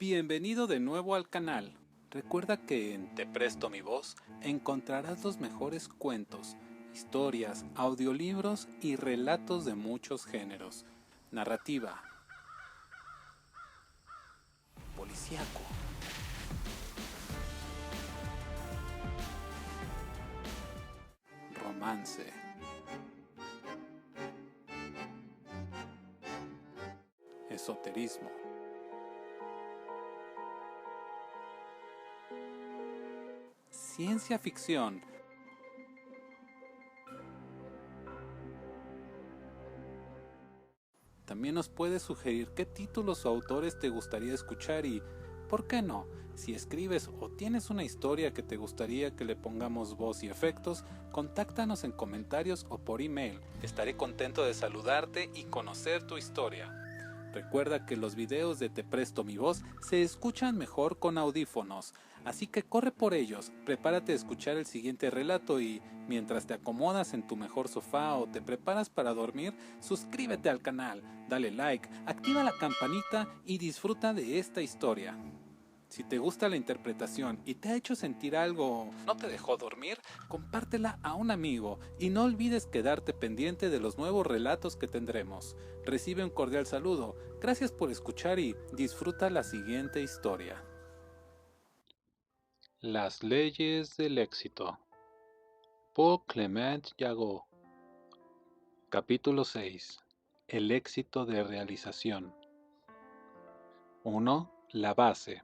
Bienvenido de nuevo al canal. Recuerda que en Te Presto Mi Voz encontrarás los mejores cuentos, historias, audiolibros y relatos de muchos géneros. Narrativa, policíaco, romance, esoterismo, ciencia ficción. También nos puedes sugerir qué títulos o autores te gustaría escuchar y, ¿por qué no? Si escribes o tienes una historia que te gustaría que le pongamos voz y efectos, contáctanos en comentarios o por email. Estaré contento de saludarte y conocer tu historia. Recuerda que los videos de Te Presto Mi Voz se escuchan mejor con audífonos, así que corre por ellos, prepárate a escuchar el siguiente relato y, mientras te acomodas en tu mejor sofá o te preparas para dormir, suscríbete al canal, dale like, activa la campanita y disfruta de esta historia. Si te gusta la interpretación y te ha hecho sentir algo, no te dejó dormir, compártela a un amigo y no olvides quedarte pendiente de los nuevos relatos que tendremos. Recibe un cordial saludo, gracias por escuchar y disfruta la siguiente historia. Las leyes del éxito. Paul Clement Yago. Capítulo 6. El éxito de realización. 1. La base.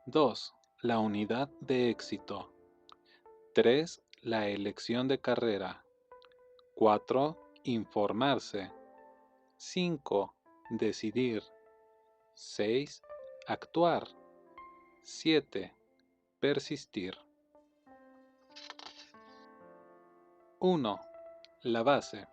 2. La unidad de éxito. 3. La elección de carrera. 4. Informarse. 5. Decidir. 6. Actuar. 7. Persistir. 1. La base.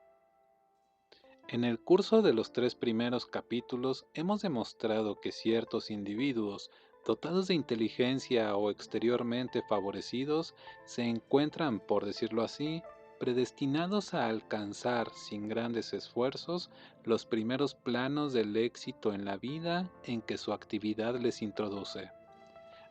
En el curso de los 3 primeros capítulos hemos demostrado que ciertos individuos dotados de inteligencia o exteriormente favorecidos se encuentran, por decirlo así, predestinados a alcanzar sin grandes esfuerzos los primeros planos del éxito en la vida en que su actividad les introduce.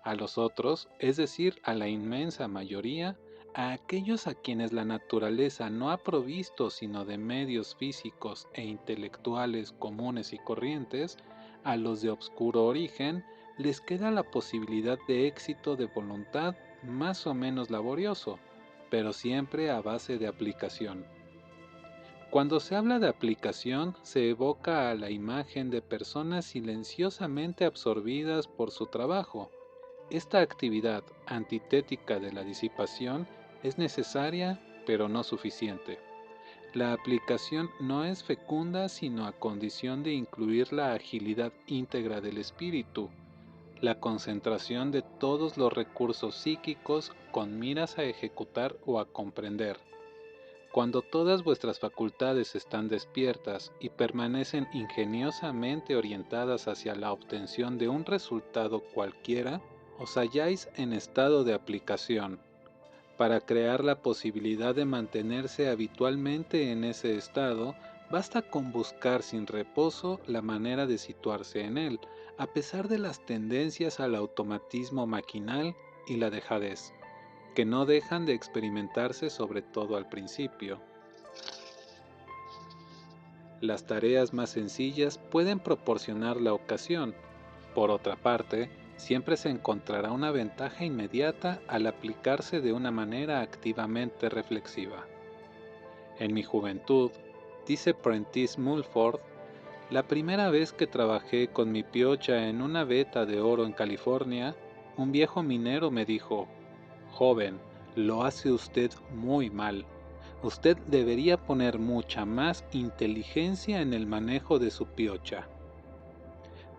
A los otros, es decir, a la inmensa mayoría, a aquellos a quienes la naturaleza no ha provisto sino de medios físicos e intelectuales comunes y corrientes, a los de obscuro origen, les queda la posibilidad de éxito de voluntad más o menos laborioso, pero siempre a base de aplicación. Cuando se habla de aplicación, se evoca a la imagen de personas silenciosamente absorbidas por su trabajo. Esta actividad antitética de la disipación es necesaria, pero no suficiente. La aplicación no es fecunda sino a condición de incluir la agilidad íntegra del espíritu, la concentración de todos los recursos psíquicos con miras a ejecutar o a comprender. Cuando todas vuestras facultades están despiertas y permanecen ingeniosamente orientadas hacia la obtención de un resultado cualquiera, os halláis en estado de aplicación. Para crear la posibilidad de mantenerse habitualmente en ese estado, basta con buscar sin reposo la manera de situarse en él, a pesar de las tendencias al automatismo maquinal y la dejadez, que no dejan de experimentarse sobre todo al principio. Las tareas más sencillas pueden proporcionar la ocasión. Por otra parte, siempre se encontrará una ventaja inmediata al aplicarse de una manera activamente reflexiva. En mi juventud, dice Prentice Mulford, la primera vez que trabajé con mi piocha en una veta de oro en California, un viejo minero me dijo: «Joven, lo hace usted muy mal. Usted debería poner mucha más inteligencia en el manejo de su piocha».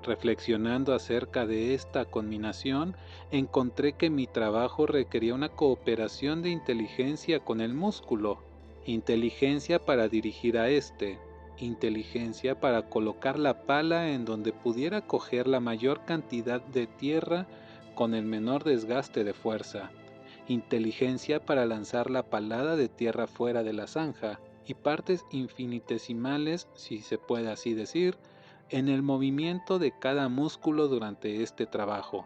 Reflexionando acerca de esta conminación, encontré que mi trabajo requería una cooperación de inteligencia con el músculo, inteligencia para dirigir a éste, inteligencia para colocar la pala en donde pudiera coger la mayor cantidad de tierra con el menor desgaste de fuerza, inteligencia para lanzar la palada de tierra fuera de la zanja, y partes infinitesimales, si se puede así decir, en el movimiento de cada músculo durante este trabajo.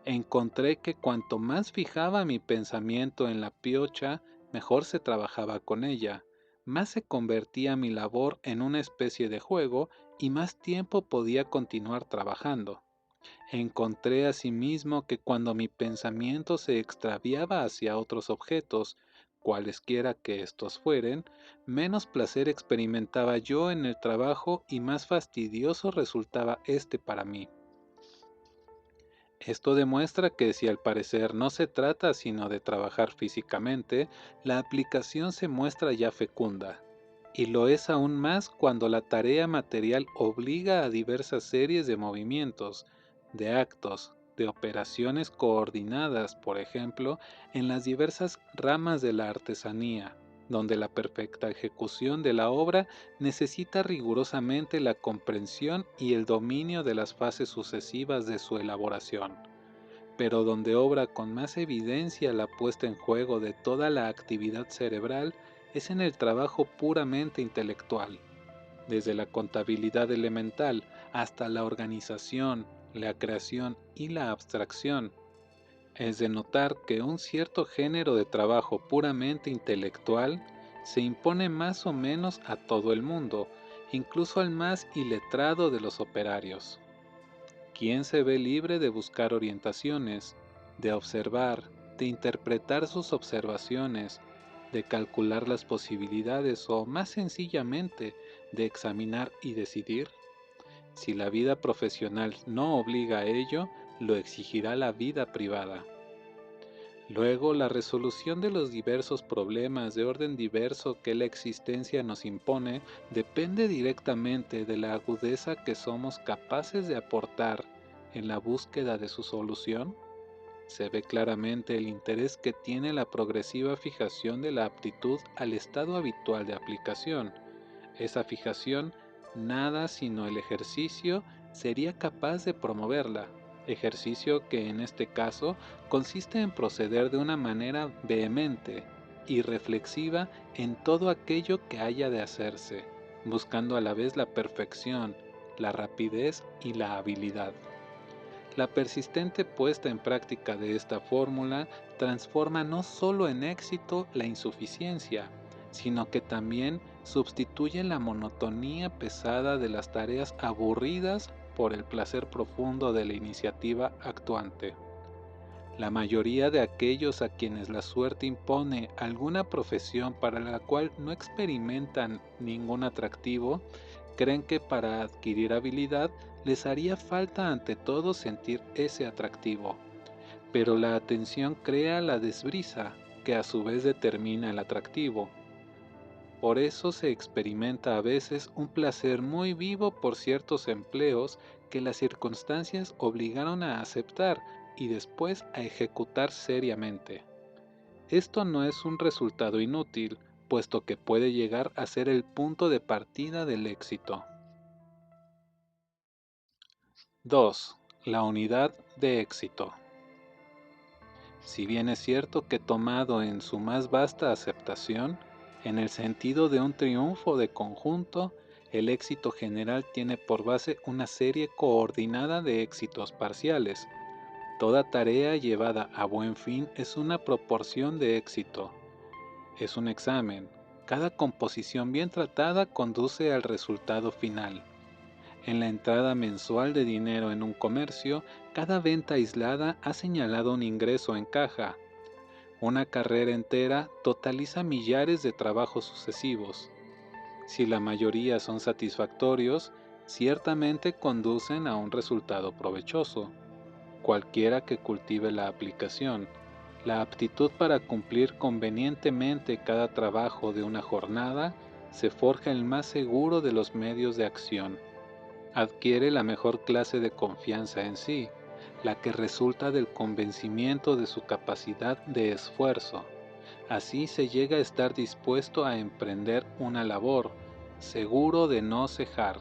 Encontré que cuanto más fijaba mi pensamiento en la piocha, mejor se trabajaba con ella, más se convertía mi labor en una especie de juego y más tiempo podía continuar trabajando. Encontré asimismo que cuando mi pensamiento se extraviaba hacia otros objetos, cualesquiera que estos fueren, menos placer experimentaba yo en el trabajo y más fastidioso resultaba este para mí. Esto demuestra que si al parecer no se trata sino de trabajar físicamente, la aplicación se muestra ya fecunda, y lo es aún más cuando la tarea material obliga a diversas series de movimientos, de actos, de operaciones coordinadas, por ejemplo, en las diversas ramas de la artesanía, donde la perfecta ejecución de la obra necesita rigurosamente la comprensión y el dominio de las fases sucesivas de su elaboración, pero donde obra con más evidencia la puesta en juego de toda la actividad cerebral es en el trabajo puramente intelectual, desde la contabilidad elemental hasta la organización, la creación y la abstracción. Es de notar que un cierto género de trabajo puramente intelectual se impone más o menos a todo el mundo, incluso al más iletrado de los operarios. ¿Quién se ve libre de buscar orientaciones, de observar, de interpretar sus observaciones, de calcular las posibilidades o, más sencillamente, de examinar y decidir? Si la vida profesional no obliga a ello, lo exigirá la vida privada. Luego, la resolución de los diversos problemas de orden diverso que la existencia nos impone depende directamente de la agudeza que somos capaces de aportar en la búsqueda de su solución. Se ve claramente el interés que tiene la progresiva fijación de la aptitud al estado habitual de aplicación. Esa fijación, nada sino el ejercicio sería capaz de promoverla, ejercicio que en este caso consiste en proceder de una manera vehemente y reflexiva en todo aquello que haya de hacerse, buscando a la vez la perfección, la rapidez y la habilidad. La persistente puesta en práctica de esta fórmula transforma no solo en éxito la insuficiencia, sino que también sustituye la monotonía pesada de las tareas aburridas por el placer profundo de la iniciativa actuante. La mayoría de aquellos a quienes la suerte impone alguna profesión para la cual no experimentan ningún atractivo, creen que para adquirir habilidad les haría falta ante todo sentir ese atractivo. Pero la atención crea la desbrisa, que a su vez determina el atractivo. Por eso se experimenta a veces un placer muy vivo por ciertos empleos que las circunstancias obligaron a aceptar y después a ejecutar seriamente. Esto no es un resultado inútil, puesto que puede llegar a ser el punto de partida del éxito. 2. La unidad de éxito. Si bien es cierto que tomado en su más vasta aceptación, en el sentido de un triunfo de conjunto, el éxito general tiene por base una serie coordinada de éxitos parciales. Toda tarea llevada a buen fin es una proporción de éxito. Es un examen. Cada composición bien tratada conduce al resultado final. En la entrada mensual de dinero en un comercio, cada venta aislada ha señalado un ingreso en caja. Una carrera entera totaliza millares de trabajos sucesivos. Si la mayoría son satisfactorios, ciertamente conducen a un resultado provechoso. Cualquiera que cultive la aplicación, la aptitud para cumplir convenientemente cada trabajo de una jornada, se forja el más seguro de los medios de acción. Adquiere la mejor clase de confianza en sí, la que resulta del convencimiento de su capacidad de esfuerzo. Así se llega a estar dispuesto a emprender una labor, seguro de no cejar.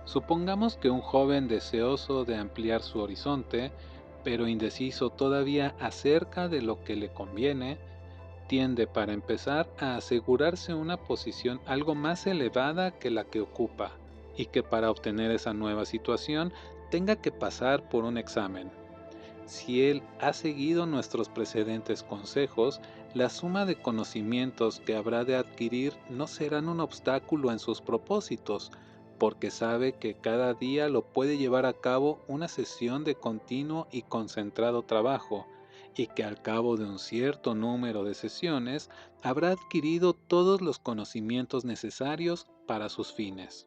Supongamos que un joven deseoso de ampliar su horizonte, pero indeciso todavía acerca de lo que le conviene, tiende para empezar a asegurarse una posición algo más elevada que la que ocupa, y que para obtener esa nueva situación tenga que pasar por un examen. Si él ha seguido nuestros precedentes consejos, la suma de conocimientos que habrá de adquirir no serán un obstáculo en sus propósitos, porque sabe que cada día lo puede llevar a cabo una sesión de continuo y concentrado trabajo, y que al cabo de un cierto número de sesiones habrá adquirido todos los conocimientos necesarios para sus fines.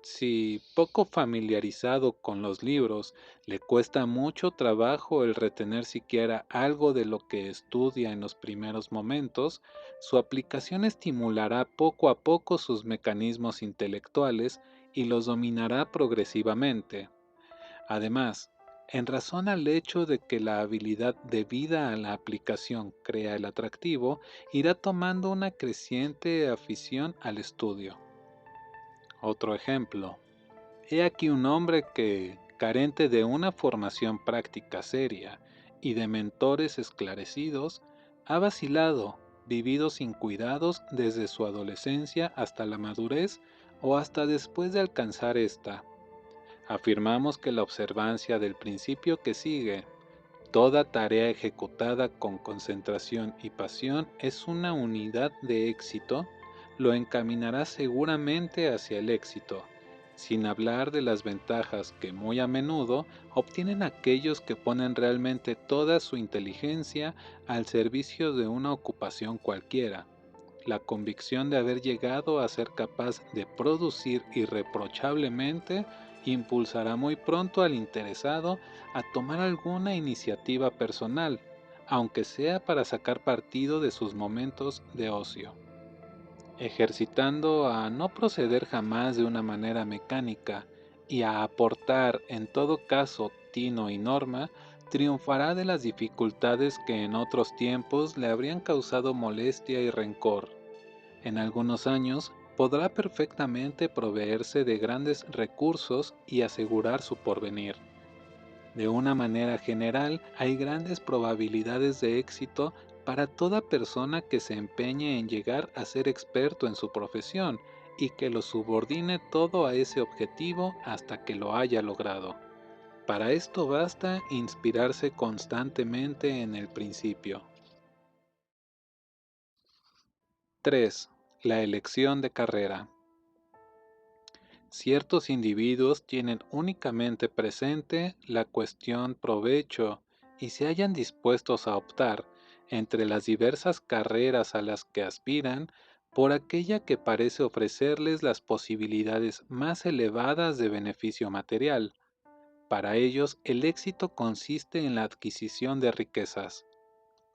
Si poco familiarizado con los libros, le cuesta mucho trabajo el retener siquiera algo de lo que estudia en los primeros momentos, su aplicación estimulará poco a poco sus mecanismos intelectuales y los dominará progresivamente. Además, en razón al hecho de que la habilidad debida a la aplicación crea el atractivo, irá tomando una creciente afición al estudio. Otro ejemplo. He aquí un hombre que, carente de una formación práctica seria y de mentores esclarecidos, ha vacilado, vivido sin cuidados desde su adolescencia hasta la madurez o hasta después de alcanzar esta. Afirmamos que la observancia del principio que sigue, toda tarea ejecutada con concentración y pasión es una unidad de éxito, lo encaminará seguramente hacia el éxito, sin hablar de las ventajas que muy a menudo obtienen aquellos que ponen realmente toda su inteligencia al servicio de una ocupación cualquiera. La convicción de haber llegado a ser capaz de producir irreprochablemente impulsará muy pronto al interesado a tomar alguna iniciativa personal, aunque sea para sacar partido de sus momentos de ocio, ejercitando a no proceder jamás de una manera mecánica y a aportar en todo caso tino y norma, triunfará de las dificultades que en otros tiempos le habrían causado molestia y rencor. En algunos años podrá perfectamente proveerse de grandes recursos y asegurar su porvenir. De una manera general, hay grandes probabilidades de éxito para toda persona que se empeñe en llegar a ser experto en su profesión y que lo subordine todo a ese objetivo hasta que lo haya logrado. Para esto basta inspirarse constantemente en el principio. 3. La elección de carrera. Ciertos individuos tienen únicamente presente la cuestión provecho y se hallan dispuestos a optar, entre las diversas carreras a las que aspiran, por aquella que parece ofrecerles las posibilidades más elevadas de beneficio material. Para ellos, el éxito consiste en la adquisición de riquezas.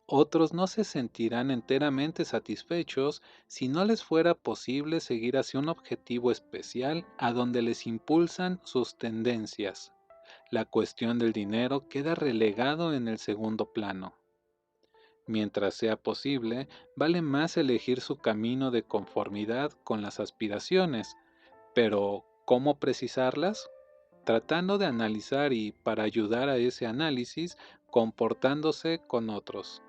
Otros no se sentirán enteramente satisfechos si no les fuera posible seguir hacia un objetivo especial a donde les impulsan sus tendencias. La cuestión del dinero queda relegado en el segundo plano. Mientras sea posible, vale más elegir su camino de conformidad con las aspiraciones, pero ¿cómo precisarlas? Tratando de analizar y, para ayudar a ese análisis, comportándose con otros.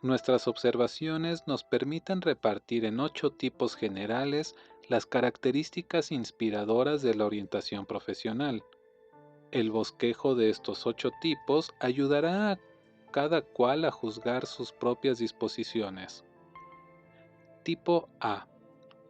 Nuestras observaciones nos permiten repartir en 8 tipos generales las características inspiradoras de la orientación profesional. El bosquejo de estos 8 tipos ayudará a cada cual a juzgar sus propias disposiciones. Tipo A.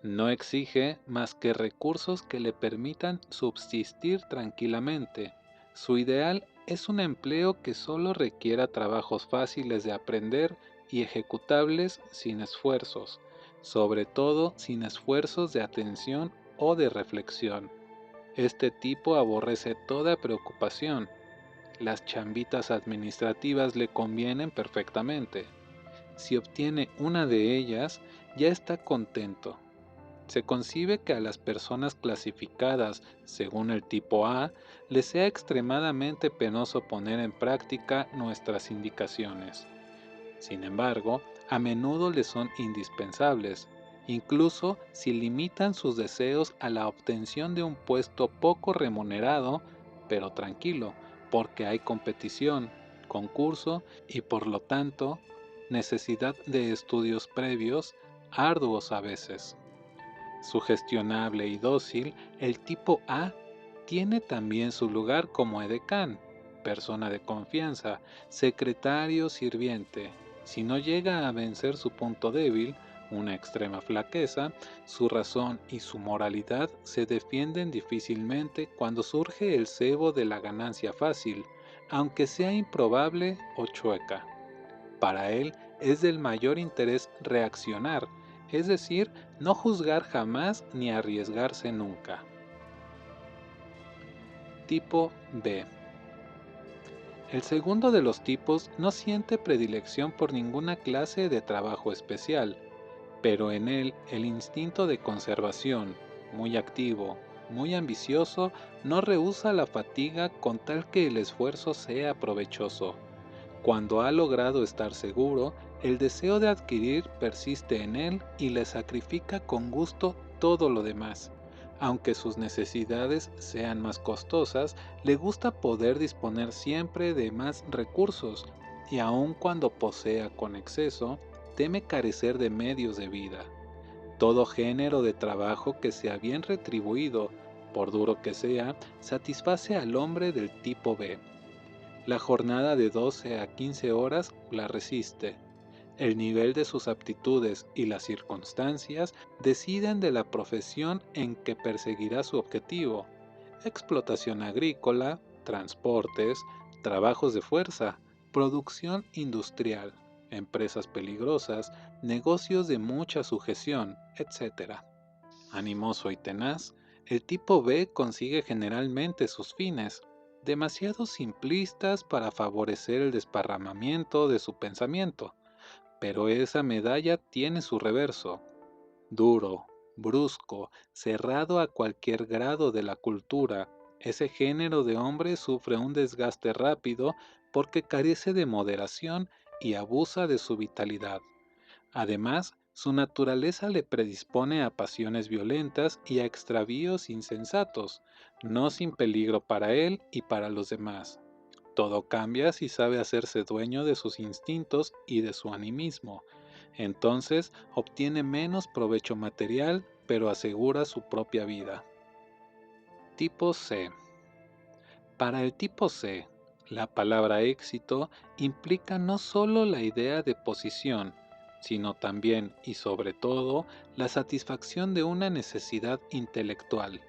No exige más que recursos que le permitan subsistir tranquilamente. Su ideal es un empleo que solo requiera trabajos fáciles de aprender y ejecutables sin esfuerzos, sobre todo sin esfuerzos de atención o de reflexión. Este tipo aborrece toda preocupación. Las chambitas administrativas le convienen perfectamente. Si obtiene una de ellas, ya está contento. Se concibe que a las personas clasificadas según el tipo A les sea extremadamente penoso poner en práctica nuestras indicaciones. Sin embargo, a menudo les son indispensables, incluso si limitan sus deseos a la obtención de un puesto poco remunerado, pero tranquilo, porque hay competición, concurso y por lo tanto necesidad de estudios previos, arduos a veces. Sugestionable y dócil, el tipo A tiene también su lugar como edecán, persona de confianza, secretario sirviente. Si no llega a vencer su punto débil, una extrema flaqueza, su razón y su moralidad se defienden difícilmente cuando surge el cebo de la ganancia fácil, aunque sea improbable o chueca. Para él es del mayor interés reaccionar, es decir, no juzgar jamás ni arriesgarse nunca. Tipo B. El segundo de los tipos no siente predilección por ninguna clase de trabajo especial, pero en él el instinto de conservación, muy activo, muy ambicioso, no rehúsa la fatiga con tal que el esfuerzo sea provechoso. Cuando ha logrado estar seguro, el deseo de adquirir persiste en él y le sacrifica con gusto todo lo demás. Aunque sus necesidades sean más costosas, le gusta poder disponer siempre de más recursos, y aun cuando posea con exceso, teme carecer de medios de vida. Todo género de trabajo que sea bien retribuido, por duro que sea, satisface al hombre del tipo B. La jornada de 12 a 15 horas la resiste. El nivel de sus aptitudes y las circunstancias deciden de la profesión en que perseguirá su objetivo: explotación agrícola, transportes, trabajos de fuerza, producción industrial, empresas peligrosas, negocios de mucha sujeción, etc. Animoso y tenaz, el tipo B consigue generalmente sus fines, demasiado simplistas para favorecer el desparramamiento de su pensamiento, pero esa medalla tiene su reverso: duro, brusco, cerrado a cualquier grado de la cultura. Ese género de hombre sufre un desgaste rápido porque carece de moderación y abusa de su vitalidad. Además, su naturaleza le predispone a pasiones violentas y a extravíos insensatos, no sin peligro para él y para los demás. Todo cambia si sabe hacerse dueño de sus instintos y de su animismo. Entonces obtiene menos provecho material, pero asegura su propia vida. Tipo C. Para el tipo C, la palabra éxito implica no solo la idea de posición, sino también y sobre todo la satisfacción de una necesidad intelectual: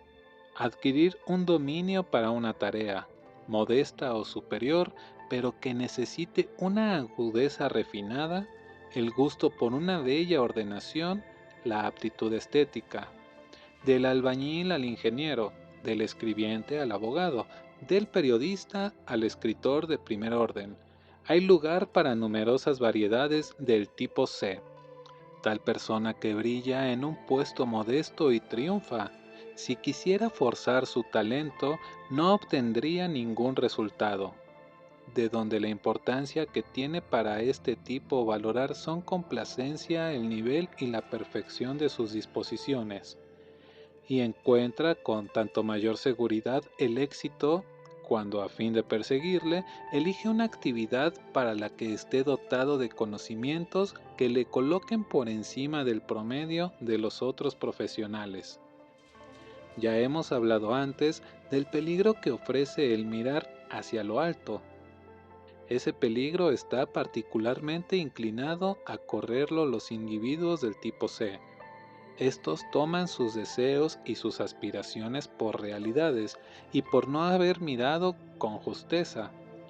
adquirir un dominio para una tarea, modesta o superior, pero que necesite una agudeza refinada, el gusto por una bella ordenación, la aptitud estética. Del albañil al ingeniero, del escribiente al abogado, del periodista al escritor de primer orden, hay lugar para numerosas variedades del tipo C. Tal persona que brilla en un puesto modesto y triunfa, si quisiera forzar su talento, no obtendría ningún resultado. De donde la importancia que tiene para este tipo valorar son complacencia el nivel y la perfección de sus disposiciones, y encuentra con tanto mayor seguridad el éxito cuando, a fin de perseguirle, elige una actividad para la que esté dotado de conocimientos que le coloquen por encima del promedio de los otros profesionales. Ya hemos hablado antes del peligro que ofrece el mirar hacia lo alto. Ese peligro está particularmente inclinado a correrlo los individuos del tipo C. Estos toman sus deseos y sus aspiraciones por realidades y por no haber mirado con justeza,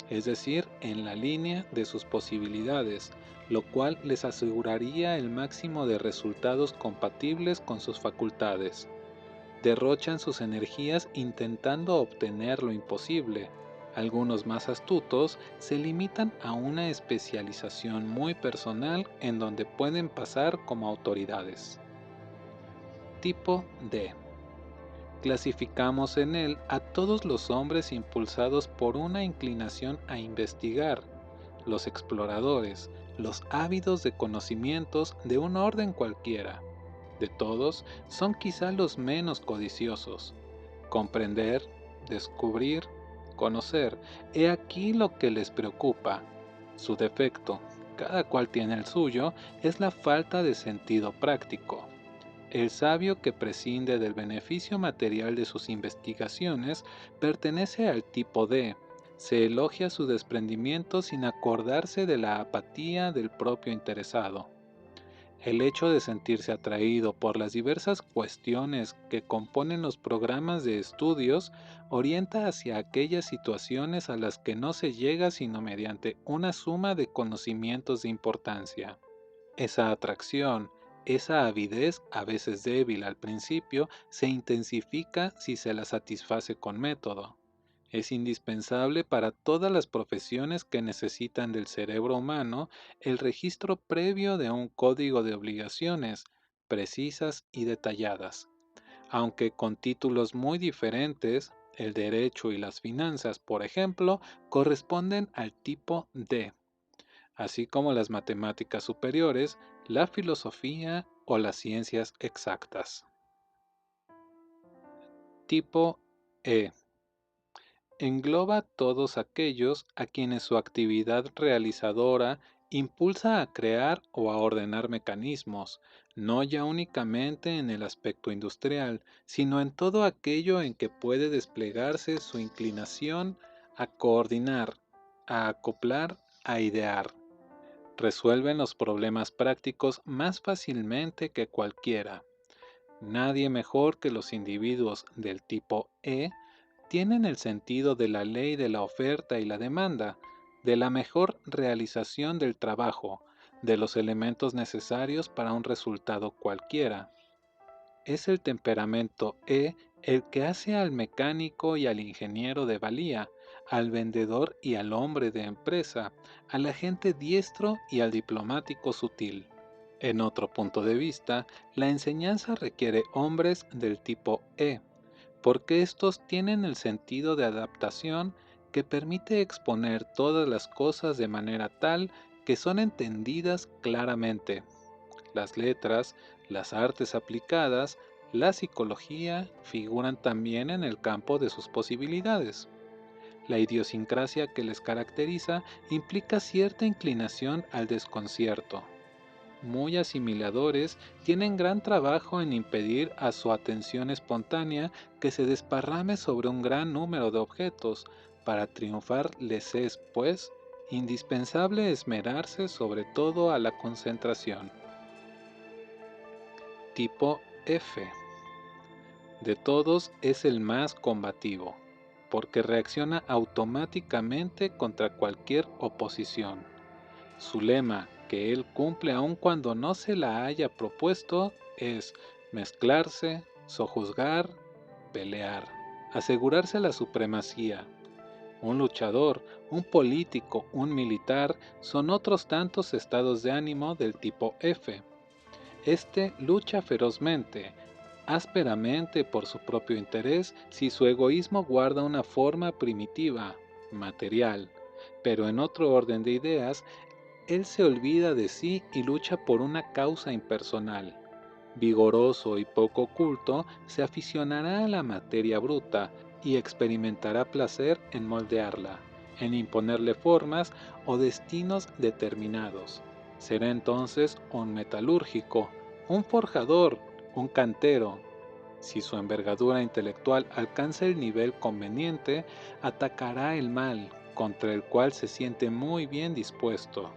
es decir, en la línea de sus posibilidades, lo cual les aseguraría el máximo de resultados compatibles con sus facultades. Derrochan sus energías intentando obtener lo imposible. Algunos más astutos se limitan a una especialización muy personal en donde pueden pasar como autoridades. Tipo D. Clasificamos en él a todos los hombres impulsados por una inclinación a investigar, los exploradores, los ávidos de conocimientos de un orden cualquiera. De todos, son quizá los menos codiciosos. Comprender, descubrir, conocer, he aquí lo que les preocupa. Su defecto, cada cual tiene el suyo, es la falta de sentido práctico. El sabio que prescinde del beneficio material de sus investigaciones pertenece al tipo D. Se elogia su desprendimiento sin acordarse de la apatía del propio interesado. El hecho de sentirse atraído por las diversas cuestiones que componen los programas de estudios orienta hacia aquellas situaciones a las que no se llega sino mediante una suma de conocimientos de importancia. Esa atracción, esa avidez, a veces débil al principio, se intensifica si se la satisface con método. Es indispensable para todas las profesiones que necesitan del cerebro humano el registro previo de un código de obligaciones precisas y detalladas. Aunque con títulos muy diferentes, el derecho y las finanzas, por ejemplo, corresponden al tipo D, así como las matemáticas superiores, la filosofía o las ciencias exactas. Tipo E. Engloba a todos aquellos a quienes su actividad realizadora impulsa a crear o a ordenar mecanismos, no ya únicamente en el aspecto industrial, sino en todo aquello en que puede desplegarse su inclinación a coordinar, a acoplar, a idear. Resuelven los problemas prácticos más fácilmente que cualquiera. Nadie mejor que los individuos del tipo E tienen el sentido de la ley de la oferta y la demanda, de la mejor realización del trabajo, de los elementos necesarios para un resultado cualquiera. Es el temperamento E el que hace al mecánico y al ingeniero de valía, al vendedor y al hombre de empresa, al agente diestro y al diplomático sutil. En otro punto de vista, la enseñanza requiere hombres del tipo E, porque estos tienen el sentido de adaptación que permite exponer todas las cosas de manera tal que son entendidas claramente. Las letras, las artes aplicadas, la psicología figuran también en el campo de sus posibilidades. La idiosincrasia que les caracteriza implica cierta inclinación al desconcierto. Muy asimiladores, tienen gran trabajo en impedir a su atención espontánea que se desparrame sobre un gran número de objetos. Para triunfar les es, pues, indispensable esmerarse sobre todo a la concentración. Tipo F. De todos es el más combativo, porque reacciona automáticamente contra cualquier oposición. Su lema, que él cumple aun cuando no se la haya propuesto, es mezclarse, sojuzgar, pelear, asegurarse la supremacía. Un luchador, un político, un militar son otros tantos estados de ánimo del tipo F. Este lucha ferozmente, ásperamente por su propio interés si su egoísmo guarda una forma primitiva, material, pero en otro orden de ideas él se olvida de sí y lucha por una causa impersonal. Vigoroso y poco culto, se aficionará a la materia bruta y experimentará placer en moldearla, en imponerle formas o destinos determinados. Será entonces un metalúrgico, un forjador, un cantero. Si su envergadura intelectual alcanza el nivel conveniente, atacará el mal, contra el cual se siente muy bien dispuesto.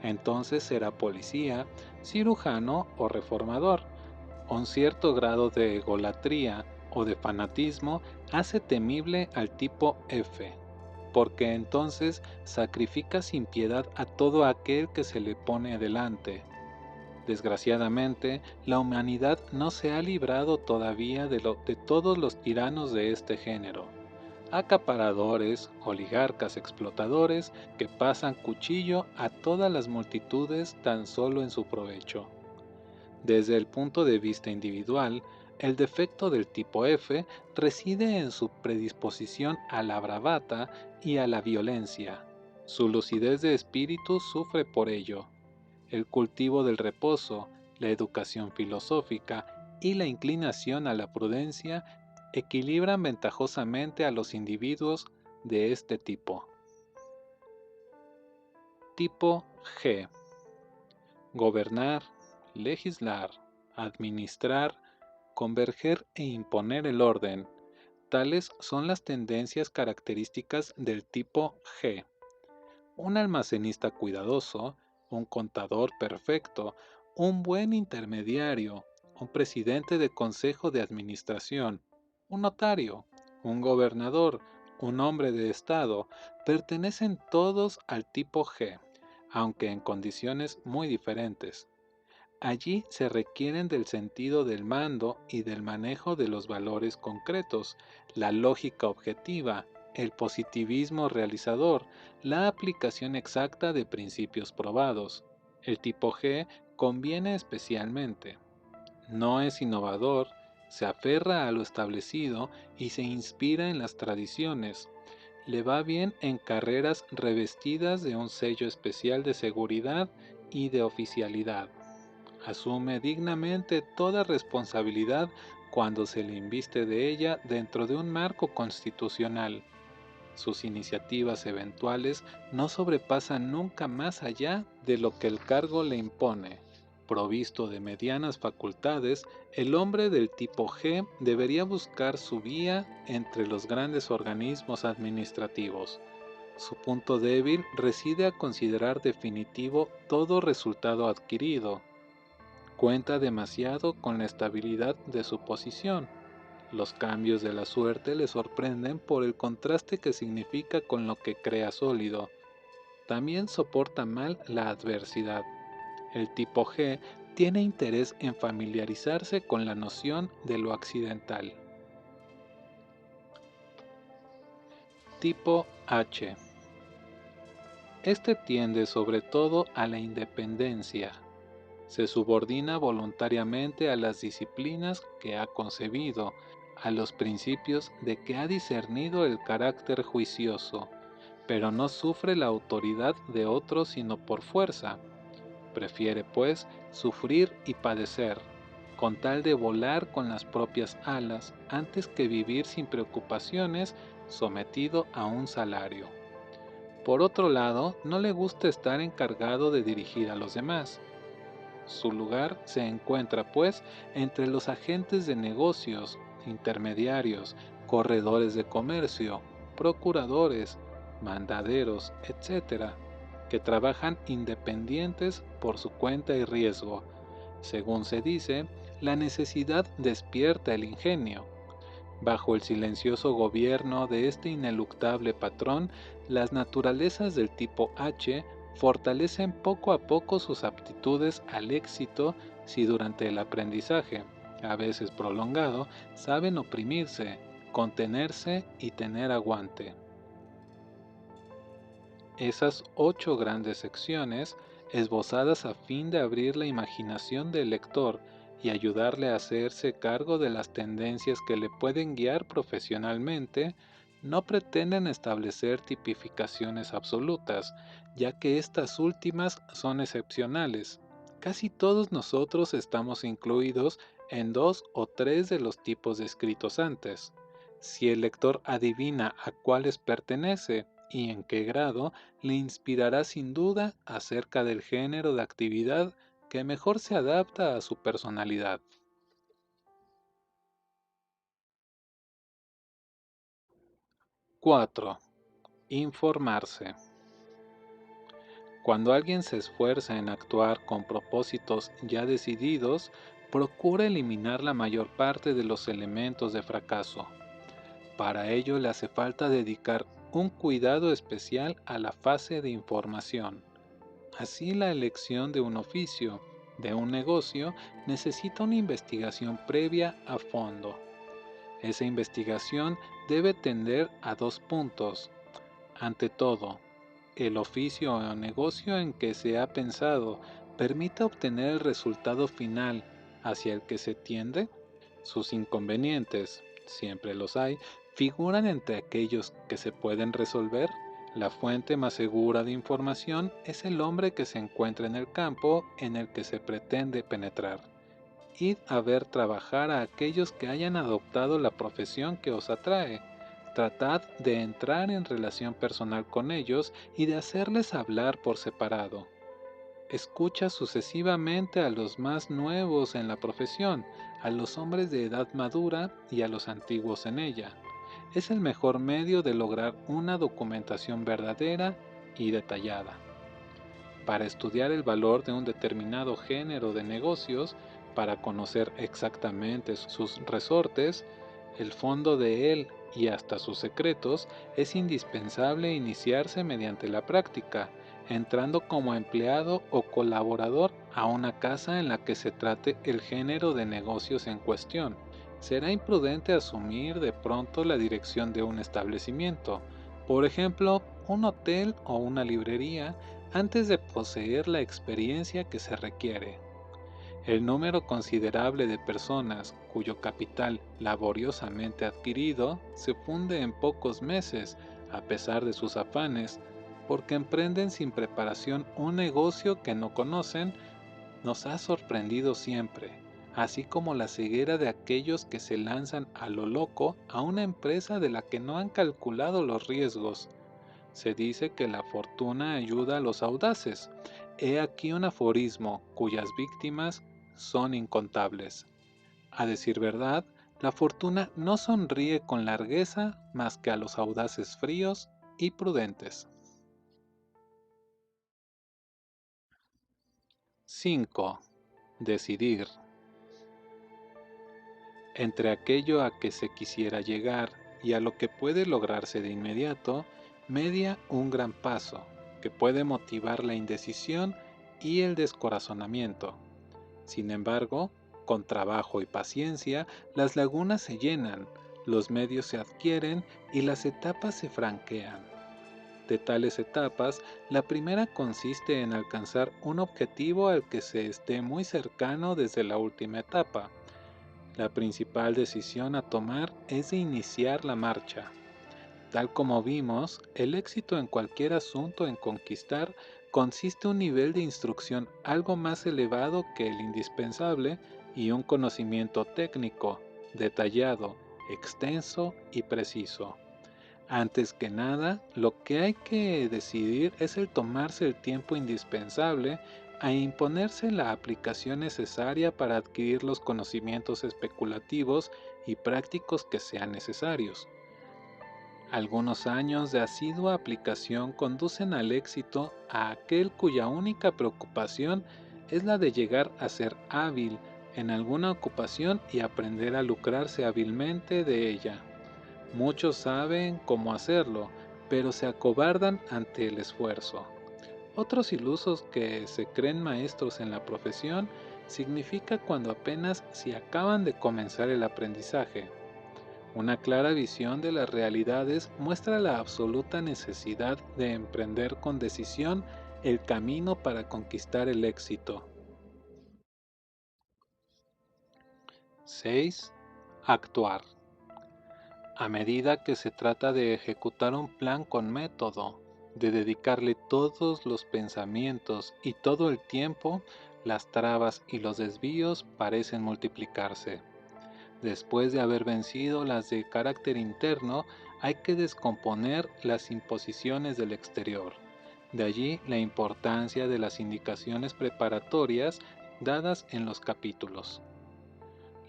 Entonces será policía, cirujano o reformador. Un cierto grado de egolatría o de fanatismo hace temible al tipo F, porque entonces sacrifica sin piedad a todo aquel que se le pone delante. Desgraciadamente, la humanidad no se ha librado todavía de todos los tiranos de este género, acaparadores, oligarcas explotadores que pasan cuchillo a todas las multitudes tan solo en su provecho. Desde el punto de vista individual, el defecto del tipo F reside en su predisposición a la bravata y a la violencia. Su lucidez de espíritu sufre por ello. El cultivo del reposo, la educación filosófica y la inclinación a la prudencia equilibran ventajosamente a los individuos de este tipo. Tipo G. Gobernar, legislar, administrar, converger e imponer el orden. Tales son las tendencias características del tipo G. Un almacenista cuidadoso, un contador perfecto, un buen intermediario, un presidente de consejo de administración, un notario, un gobernador, un hombre de Estado, pertenecen todos al tipo G, aunque en condiciones muy diferentes. Allí se requieren del sentido del mando y del manejo de los valores concretos, la lógica objetiva, el positivismo realizador, la aplicación exacta de principios probados. El tipo G conviene especialmente. No es innovador, se aferra a lo establecido y se inspira en las tradiciones. Le va bien en carreras revestidas de un sello especial de seguridad y de oficialidad. Asume dignamente toda responsabilidad cuando se le inviste de ella dentro de un marco constitucional. Sus iniciativas eventuales no sobrepasan nunca más allá de lo que el cargo le impone. Provisto de medianas facultades, el hombre del tipo G debería buscar su vía entre los grandes organismos administrativos. Su punto débil reside a considerar definitivo todo resultado adquirido. Cuenta demasiado con la estabilidad de su posición. Los cambios de la suerte le sorprenden por el contraste que significa con lo que crea sólido. También soporta mal la adversidad. El tipo G tiene interés en familiarizarse con la noción de lo accidental. Tipo H. Este tiende sobre todo a la independencia. Se subordina voluntariamente a las disciplinas que ha concebido, a los principios de que ha discernido el carácter juicioso, pero no sufre la autoridad de otros sino por fuerza. Prefiere, pues, sufrir y padecer, con tal de volar con las propias alas antes que vivir sin preocupaciones sometido a un salario. Por otro lado, no le gusta estar encargado de dirigir a los demás. Su lugar se encuentra, pues, entre los agentes de negocios, intermediarios, corredores de comercio, procuradores, mandaderos, etc., que trabajan independientes por su cuenta y riesgo. Según se dice, la necesidad despierta el ingenio. Bajo el silencioso gobierno de este ineluctable patrón, las naturalezas del tipo H fortalecen poco a poco sus aptitudes al éxito si durante el aprendizaje, a veces prolongado, saben oprimirse, contenerse y tener aguante. Esas 8 grandes secciones, esbozadas a fin de abrir la imaginación del lector y ayudarle a hacerse cargo de las tendencias que le pueden guiar profesionalmente, no pretenden establecer tipificaciones absolutas, ya que estas últimas son excepcionales. Casi todos nosotros estamos incluidos en 2 o 3 de los tipos descritos antes. Si el lector adivina a cuáles pertenece y en qué grado, le inspirará sin duda acerca del género de actividad que mejor se adapta a su personalidad. 4. Informarse. Cuando alguien se esfuerza en actuar con propósitos ya decididos, procura eliminar la mayor parte de los elementos de fracaso. Para ello le hace falta dedicar un cuidado especial a la fase de información. Así, la elección de un oficio, de un negocio, necesita una investigación previa a fondo. Esa investigación debe tender a 2 puntos. Ante todo, el oficio o negocio en que se ha pensado permite obtener el resultado final hacia el que se tiende. Sus inconvenientes, siempre los hay, figuran entre aquellos que se pueden resolver. La fuente más segura de información es el hombre que se encuentra en el campo en el que se pretende penetrar. Id a ver trabajar a aquellos que hayan adoptado la profesión que os atrae. Tratad de entrar en relación personal con ellos y de hacerles hablar por separado. Escucha sucesivamente a los más nuevos en la profesión, a los hombres de edad madura y a los antiguos en ella. Es el mejor medio de lograr una documentación verdadera y detallada. Para estudiar el valor de un determinado género de negocios, para conocer exactamente sus resortes, el fondo de él y hasta sus secretos, es indispensable iniciarse mediante la práctica, entrando como empleado o colaborador a una casa en la que se trate el género de negocios en cuestión. Será imprudente asumir de pronto la dirección de un establecimiento, por ejemplo, un hotel o una librería, antes de poseer la experiencia que se requiere. El número considerable de personas cuyo capital laboriosamente adquirido se funde en pocos meses, a pesar de sus afanes, porque emprenden sin preparación un negocio que no conocen, nos ha sorprendido siempre, así como la ceguera de aquellos que se lanzan a lo loco a una empresa de la que no han calculado los riesgos. Se dice que la fortuna ayuda a los audaces. He aquí un aforismo cuyas víctimas son incontables. A decir verdad, la fortuna no sonríe con largueza más que a los audaces fríos y prudentes. 5. Decidir. Entre aquello a que se quisiera llegar y a lo que puede lograrse de inmediato, media un gran paso, que puede motivar la indecisión y el descorazonamiento. Sin embargo, con trabajo y paciencia, las lagunas se llenan, los medios se adquieren y las etapas se franquean. De tales etapas, la primera consiste en alcanzar un objetivo al que se esté muy cercano desde la última etapa. La principal decisión a tomar es de iniciar la marcha. Tal como vimos, el éxito en cualquier asunto en conquistar consiste en un nivel de instrucción algo más elevado que el indispensable y un conocimiento técnico, detallado, extenso y preciso. Antes que nada, lo que hay que decidir es el tomarse el tiempo indispensable a imponerse la aplicación necesaria para adquirir los conocimientos especulativos y prácticos que sean necesarios. Algunos años de asidua aplicación conducen al éxito a aquel cuya única preocupación es la de llegar a ser hábil en alguna ocupación y aprender a lucrarse hábilmente de ella. Muchos saben cómo hacerlo, pero se acobardan ante el esfuerzo. Otros ilusos que se creen maestros en la profesión significa cuando apenas si acaban de comenzar el aprendizaje. Una clara visión de las realidades muestra la absoluta necesidad de emprender con decisión el camino para conquistar el éxito. 6. Actuar. A medida que se trata de ejecutar un plan con método, de dedicarle todos los pensamientos y todo el tiempo, las trabas y los desvíos parecen multiplicarse. Después de haber vencido las de carácter interno, hay que descomponer las imposiciones del exterior. De allí la importancia de las indicaciones preparatorias dadas en los capítulos.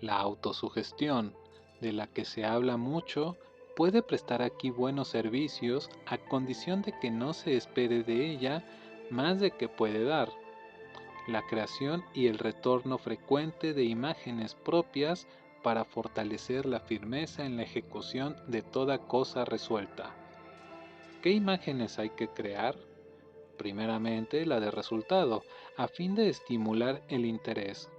La autosugestión, de la que se habla mucho, puede prestar aquí buenos servicios a condición de que no se espere de ella más de que puede dar. La creación y el retorno frecuente de imágenes propias para fortalecer la firmeza en la ejecución de toda cosa resuelta. ¿Qué imágenes hay que crear? Primeramente, la de resultado, a fin de estimular el interés.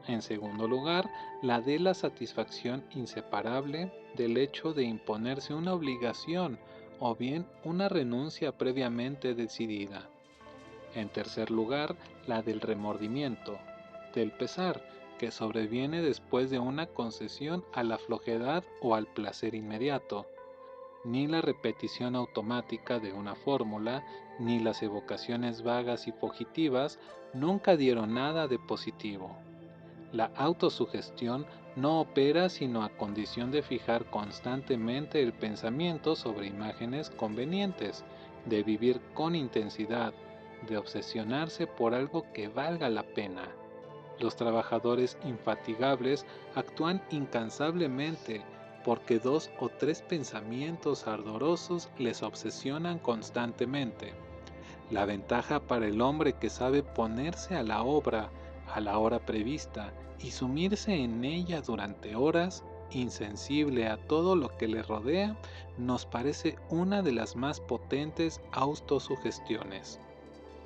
En segundo lugar, la de la satisfacción inseparable del hecho de imponerse una obligación o bien una renuncia previamente decidida. En tercer lugar, la del remordimiento, del pesar, que sobreviene después de una concesión a la flojedad o al placer inmediato. Ni la repetición automática de una fórmula, ni las evocaciones vagas y fugitivas nunca dieron nada de positivo. La autosugestión no opera sino a condición de fijar constantemente el pensamiento sobre imágenes convenientes, de vivir con intensidad, de obsesionarse por algo que valga la pena. Los trabajadores infatigables actúan incansablemente porque dos o tres pensamientos ardorosos les obsesionan constantemente. La ventaja para el hombre que sabe ponerse a la obra a la hora prevista y sumirse en ella durante horas, insensible a todo lo que le rodea, nos parece una de las más potentes autosugestiones.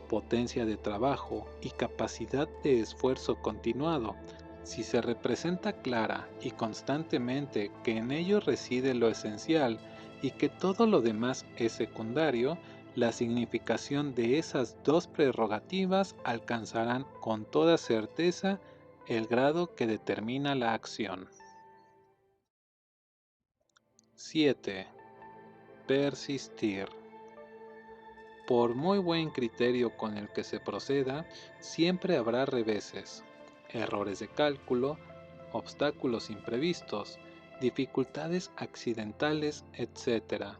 Potencia de trabajo y capacidad de esfuerzo continuado. Si se representa clara y constantemente que en ello reside lo esencial y que todo lo demás es secundario, la significación de esas dos prerrogativas alcanzarán con toda certeza el grado que determina la acción. 7. Persistir. Por muy buen criterio con el que se proceda, siempre habrá reveses, errores de cálculo, obstáculos imprevistos, dificultades accidentales, etc.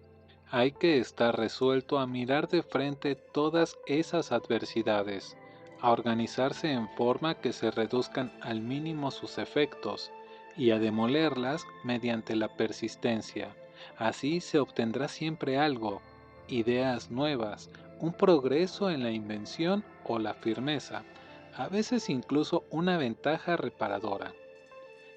Hay que estar resuelto a mirar de frente todas esas adversidades, a organizarse en forma que se reduzcan al mínimo sus efectos y a demolerlas mediante la persistencia. Así se obtendrá siempre algo, ideas nuevas, un progreso en la invención o la firmeza, a veces incluso una ventaja reparadora.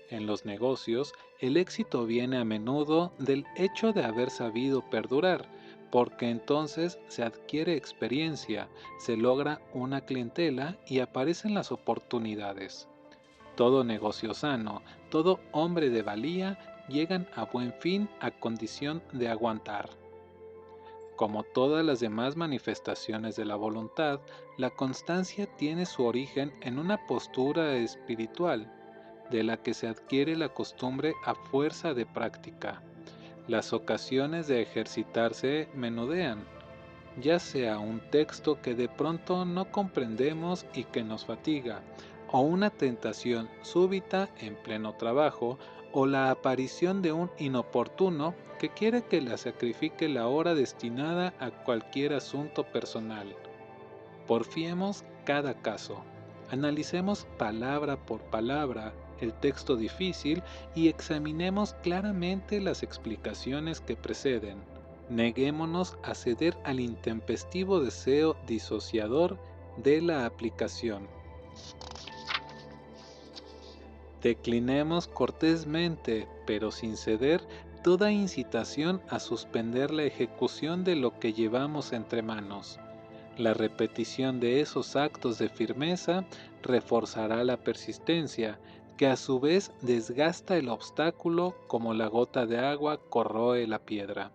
En los negocios, el éxito viene a menudo del hecho de haber sabido perdurar, porque entonces se adquiere experiencia, se logra una clientela y aparecen las oportunidades. Todo negocio sano, todo hombre de valía llegan a buen fin a condición de aguantar. Como todas las demás manifestaciones de la voluntad, la constancia tiene su origen en una postura espiritual, de la que se adquiere la costumbre a fuerza de práctica. Las ocasiones de ejercitarse menudean, ya sea un texto que de pronto no comprendemos y que nos fatiga, o una tentación súbita en pleno trabajo, o la aparición de un inoportuno que quiere que le sacrifique la hora destinada a cualquier asunto personal. Porfiemos cada caso, analicemos palabra por palabra el texto difícil y examinemos claramente las explicaciones que preceden. Neguémonos a ceder al intempestivo deseo disociador de la aplicación. Declinemos cortésmente, pero sin ceder, toda incitación a suspender la ejecución de lo que llevamos entre manos. La repetición de esos actos de firmeza reforzará la persistencia, que a su vez desgasta el obstáculo como la gota de agua corroe la piedra.